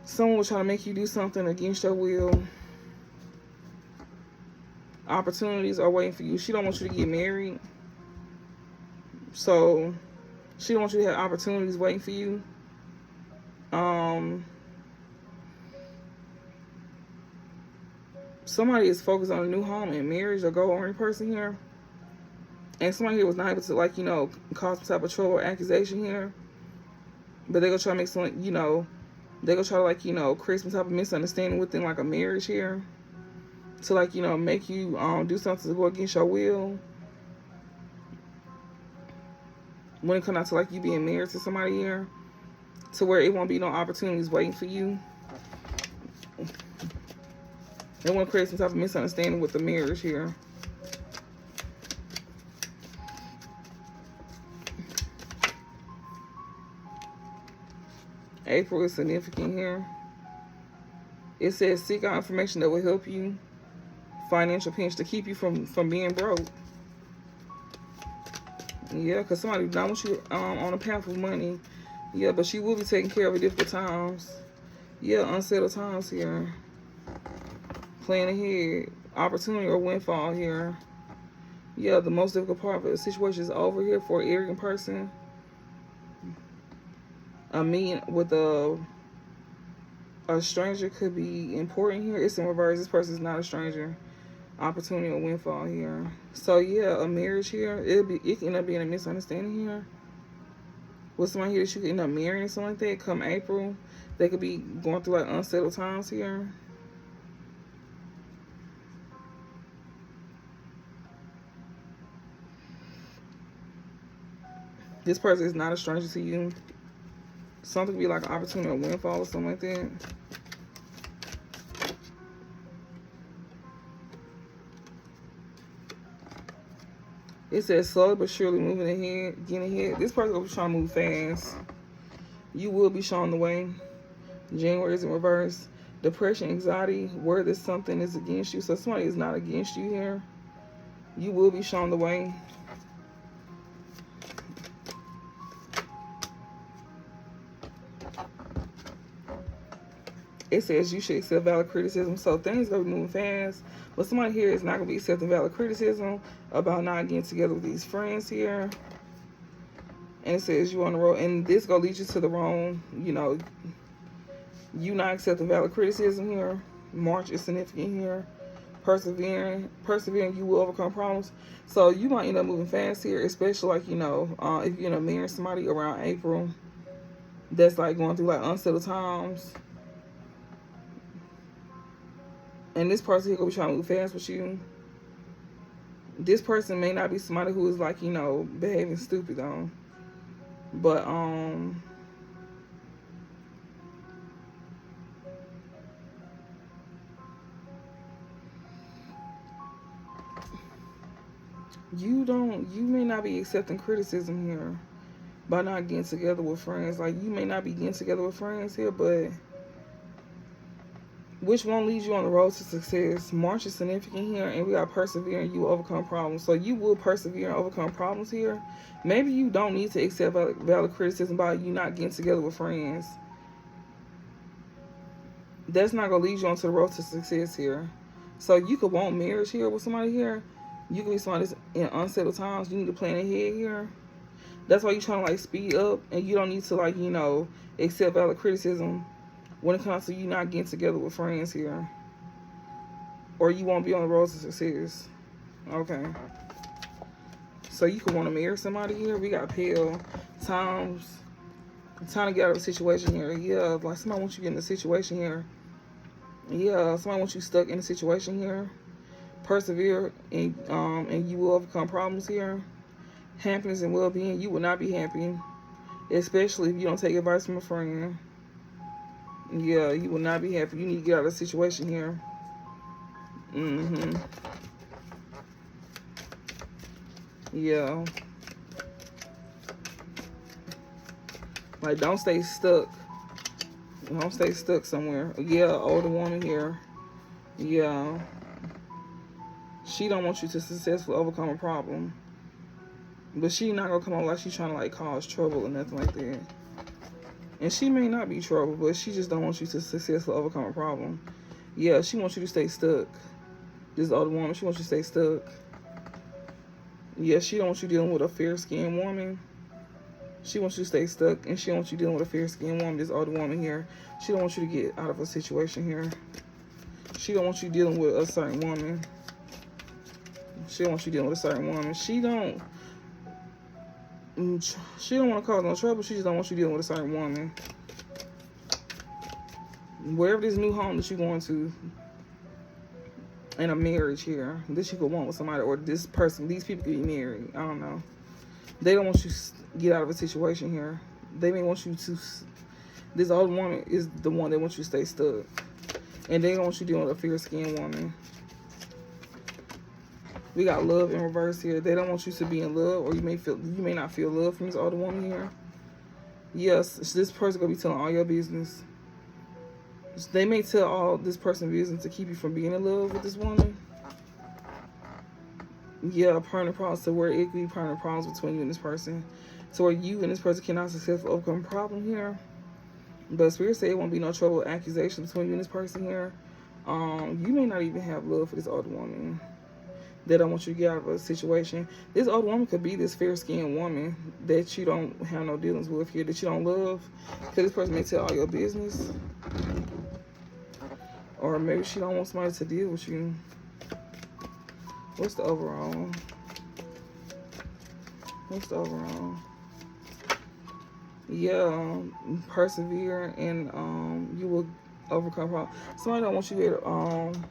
Someone will try to make you do something against your will. Opportunities are waiting for you. She don't want you to get married. So she don't want you to have opportunities waiting for you. Somebody is focused on a new home and marriage, a goal-oriented person here. And somebody here was not able to, like, you know, cause some type of trouble or accusation here. But they're going to try to make some, you know, they're going to try to, like, you know, create some type of misunderstanding within, like, a marriage here. To, like, you know, make you do something to go against your will. When it comes out to, like, you being married to somebody here. To where it won't be no opportunities waiting for you. They want to create some type of misunderstanding with the marriage here. April is significant here. It says seek out information that will help you. Financial pinch to keep you from being broke. Yeah, because somebody does not want you on a path of money. Yeah, but she will be taking care of it difficult times. Yeah, unsettled times here. Plan ahead. Opportunity or windfall here. Yeah, the most difficult part of the situation is over here for an arrogant person. A meeting with a stranger could be important here. It's in reverse. This person is not a stranger. Opportunity or windfall here. So yeah, a marriage here. It can end up being a misunderstanding here. With somebody here that you can end up marrying or something like that. Come April, they could be going through like unsettled times here. This person is not a stranger to you. Something could be like an opportunity or windfall or something like that. It says slowly but surely moving ahead, getting ahead. This person will be trying to move fast. You will be shown the way. January is in reverse. Depression, anxiety, where this something is against you. So somebody is not against you here. You will be shown the way. It says you should accept valid criticism. So things going to be moving fast. But somebody here is not going to be accepting valid criticism about not getting together with these friends here. And it says you on the road, and this gonna lead you to the wrong, you know, you not accepting valid criticism here. March is significant here. Persevering, you will overcome problems. So you might end up moving fast here, especially like, you know, if you're gonna marry somebody around April that's like going through like unsettled times. And this person here gonna be trying to move fast with you. This person may not be somebody who is like, you know, behaving stupid though. But you may not be accepting criticism here by not getting together with friends. Like, you may not be getting together with friends here, but which one leads you on the road to success? March is significant here, and we got persevere and you will overcome problems. So you will persevere and overcome problems here. Maybe you don't need to accept valid criticism by you not getting together with friends. That's not going to lead you onto the road to success here. So you could want marriage here with somebody here. You could be somebody that's in unsettled times. You need to plan ahead here. That's why you're trying to like speed up, and you don't need to like, you know, accept valid criticism when it comes to you not getting together with friends here. Or you won't be on the road to success. Okay. So you could want to marry somebody here. We got pale time to get out of a situation here. Yeah, like somebody wants you to get in a situation here. Yeah, somebody wants you stuck in a situation here. Persevere and you will overcome problems here. Happiness and well-being, you will not be happy, especially if you don't take advice from a friend. Yeah, you will not be happy. You need to get out of the situation here. Yeah. Like, don't stay stuck. Don't stay stuck somewhere. Yeah, older woman here. Yeah. She don't want you to successfully overcome a problem. But she not going to come on like she's trying to like cause trouble or nothing like that. And she may not be trouble, but she just don't want you to successfully overcome a problem. Yeah, she wants you to stay stuck. This older woman, she wants you to stay stuck. Yeah, she don't want you dealing with a fair-skinned woman. She wants you to stay stuck, and she don't want you dealing with a fair-skinned woman. This older woman here, she don't want you to get out of a situation here. She don't want you dealing with a certain woman. She don't want you dealing with a certain woman. She don't want to cause no trouble. She just don't want you dealing with a certain woman. Wherever this new home that you're going to, in a marriage here, this you could want with somebody, or this person, these people could be married. I don't know. They don't want you to get out of a situation here. They may want you to. This old woman is the one that wants you to stay stuck, and they don't want you dealing with a fair-skinned woman. We got love in reverse here. They don't want you to be in love, or you may not feel love from this older woman here. Yes, this person gonna be telling all your business. They may tell all this person business to keep you from being in love with this woman. Yeah, permanent problems to where it could be permanent problems between you and this person, to where you and this person cannot successfully overcome a problem here. But Spirit said it won't be no trouble, accusation between you and this person here. You may not even have love for this older woman. They don't want you to get out of a situation. This old woman could be this fair-skinned woman that you don't have no dealings with here, that you don't love, because this person may tell all your business. Or maybe she don't want somebody to deal with you. What's the overall? Yeah, persevere and you will overcome problems. Somebody don't want you to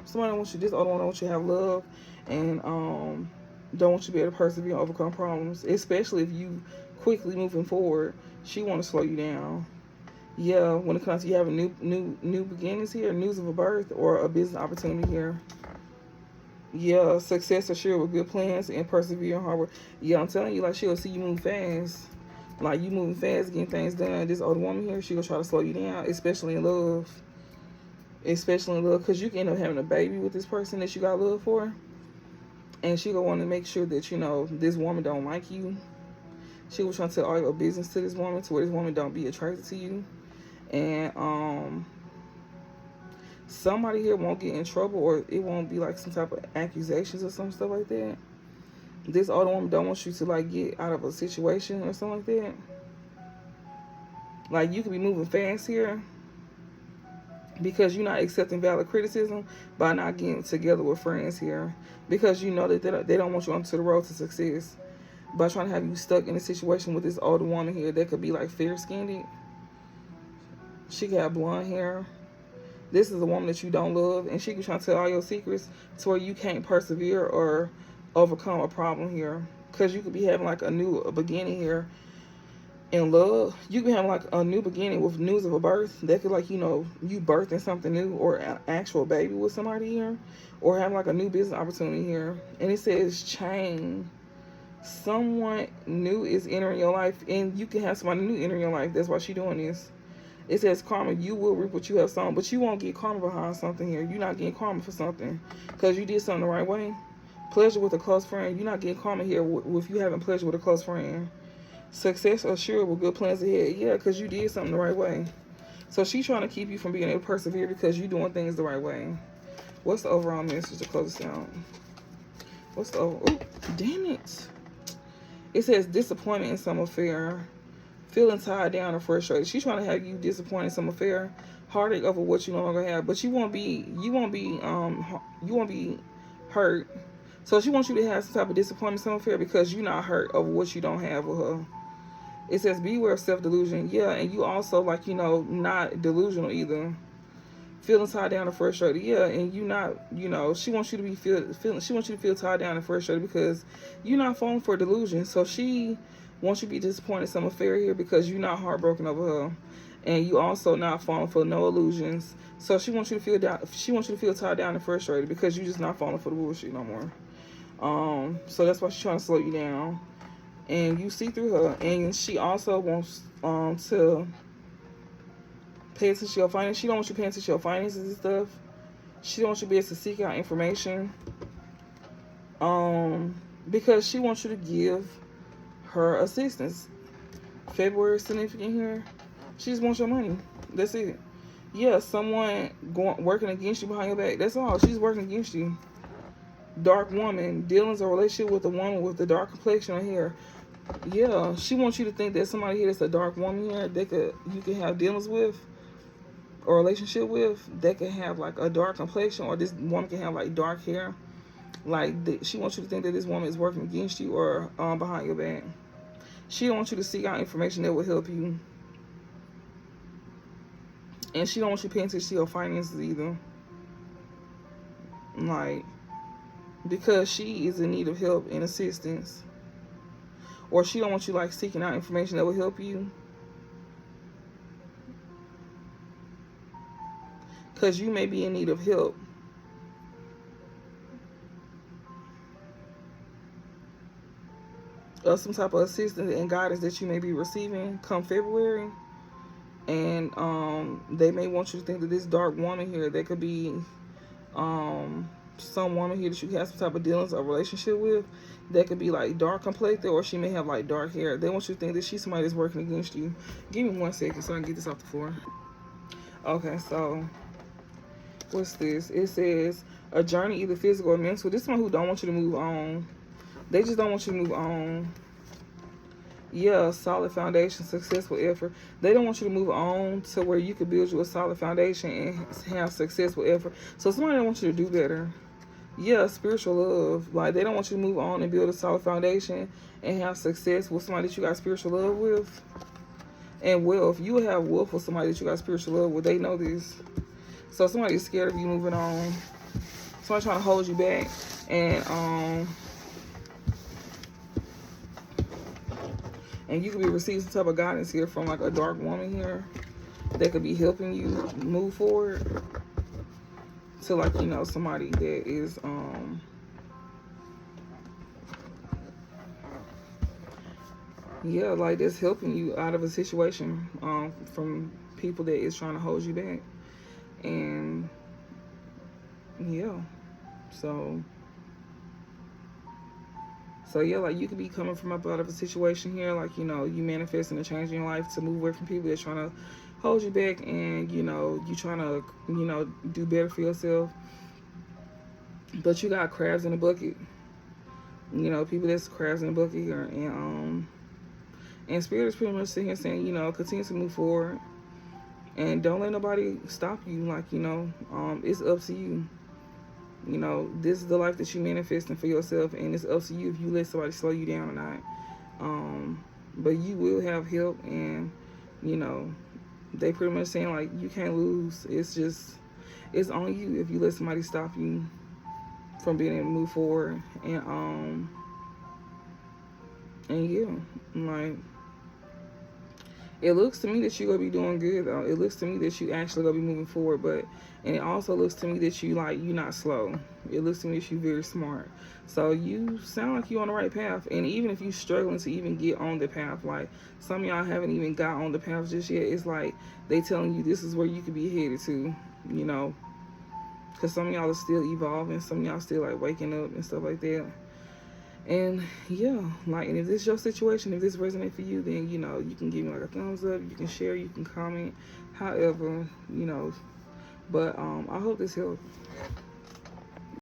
somebody don't want you, this other one don't want you to have love, and don't want you to be able to persevere and overcome problems, especially if you quickly moving forward. She want to slow you down. Yeah, when it comes to you having new beginnings here, news of a birth or a business opportunity here. Yeah, success assured with good plans and persevere and hard work. Yeah, I'm telling you, like, she'll see you move fast. Like, you moving fast, getting things done. This older woman here, she'll try to slow you down, especially in love. Especially in love, because you can end up having a baby with this person that you got love for. And she gonna want to make sure that, you know, this woman don't like you. She was trying to tell all your business to this woman, to where this woman don't be attracted to you. And somebody here won't get in trouble, or it won't be like some type of accusations or some stuff like that. This older woman don't want you to like get out of a situation or something like that. Like you could be moving fast here because you're not accepting valid criticism by not getting together with friends here, because you know that they don't want you onto the road to success by trying to have you stuck in a situation with this older woman here that could be like fair-skinned. She could have blonde hair. This is a woman that you don't love, and she could try to tell all your secrets to where you can't persevere or overcome a problem here, because you could be having like a new beginning here in love. You can have like a new beginning with news of a birth. That could like, you know, you birthing something new, or an actual baby with somebody here, or have like a new business opportunity here. And it says change. Someone new is entering your life, and you can have somebody new entering your life. That's why she's doing this. It says karma. You will reap what you have sown, but you won't get karma behind something here. You're not getting karma for something because you did something the right way. Pleasure with a close friend. You're not getting karma here with you having pleasure with a close friend. Success assured with good plans ahead. Yeah, because you did something the right way. So she's trying to keep you from being able to persevere because you're doing things the right way. What's the overall message to close this out? What's the over... Oh, damn it. It says disappointment in some affair. Feeling tied down or frustrated. She's trying to have you disappointed in some affair. Heartache over what you no longer have. But you won't be hurt. So she wants you to have some type of disappointment in some affair because you're not hurt over what you don't have with her. It says beware of self-delusion. Yeah, and you also like, you know, not delusional either. Feeling tied down and frustrated. Yeah, and you not, you know, she wants you to be she wants you to feel tied down and frustrated because you're not falling for delusion. So she wants you to be disappointed in some affair here because you're not heartbroken over her. And you also not falling for no illusions. So she wants you to feel down, she wants you to feel tied down and frustrated because you're just not falling for the bullshit no more. So that's why she's trying to slow you down. And you see through her. And she also wants to pay attention to your finances. She don't want you paying attention to your finances and stuff. She don't want you to be able to seek out information. Because she wants you to give her assistance. February is significant here. She just wants your money. That's it. Yeah, someone working against you behind your back. That's all. She's working against you. Dark woman. Dealings or relationship with a woman with the dark complexion or hair. Yeah, she wants you to think that somebody here that's a dark woman here that you can have dealings with or relationship with that can have like a dark complexion, or this woman can have like dark hair. Like she wants you to think that this woman is working against you or behind your back. She don't want you to seek out information that will help you. And she don't want you paying attention to your finances either. Like, because she is in need of help and assistance. Or she don't want you like seeking out information that will help you. Because you may be in need of help. Or some type of assistance and guidance that you may be receiving come February. And they may want you to think that this dark woman here, that could be some woman here that you have some type of dealings or relationship with, that could be like dark complected, or she may have like dark hair. They want you to think that she's somebody that's working against you. Give me 1 second so I can get this off the floor. Okay, so what's this? It says a journey, either physical or mental. This is someone who don't want you to move on. They just don't want you to move on. Yeah, solid foundation, successful effort. They don't want you to move on to where you can build you a solid foundation and have successful effort. So somebody don't want you to do better. Yeah, spiritual love. Like, they don't want you to move on and build a solid foundation and have success with somebody that you got spiritual love with. And wealth. You will have wealth with somebody that you got spiritual love with. They know this. So somebody's scared of you moving on. Somebody trying to hold you back. And you could be receiving some type of guidance here from like a dark woman here that could be helping you move forward to, like, you know, somebody that is yeah, like that's helping you out of a situation from people that is trying to hold you back. And yeah, so yeah, like you could be coming from up out of a situation here, like, you know, you manifesting a change in your life to move away from people that's trying to hold you back, and, you know, you trying to, you know, do better for yourself. But you got crabs in a bucket. You know, people that's crabs in a bucket, and Spirit is pretty much sitting here saying, you know, continue to move forward and don't let nobody stop you. Like, you know, it's up to you. You know, this is the life that you manifesting for yourself, and it's up to you if you let somebody slow you down or not. But you will have help, and you know, they pretty much saying like you can't lose. It's on you if you let somebody stop you from being able to move forward. And yeah, like, it looks to me that you're gonna be doing good though. It looks to me that you actually gonna be moving forward, and it also looks to me that you're not slow. It looks to me that you're very smart. So you sound like you're on the right path. And even if you're struggling to even get on the path, like some of y'all haven't even got on the path just yet, it's like they telling you this is where you could be headed to, you know, because some of y'all are still evolving, some of y'all still like waking up and stuff like that. And yeah, like, and if this is your situation, if this resonates for you, then, you know, you can give me like a thumbs up, you can share, you can comment, however, you know. But I hope this helped.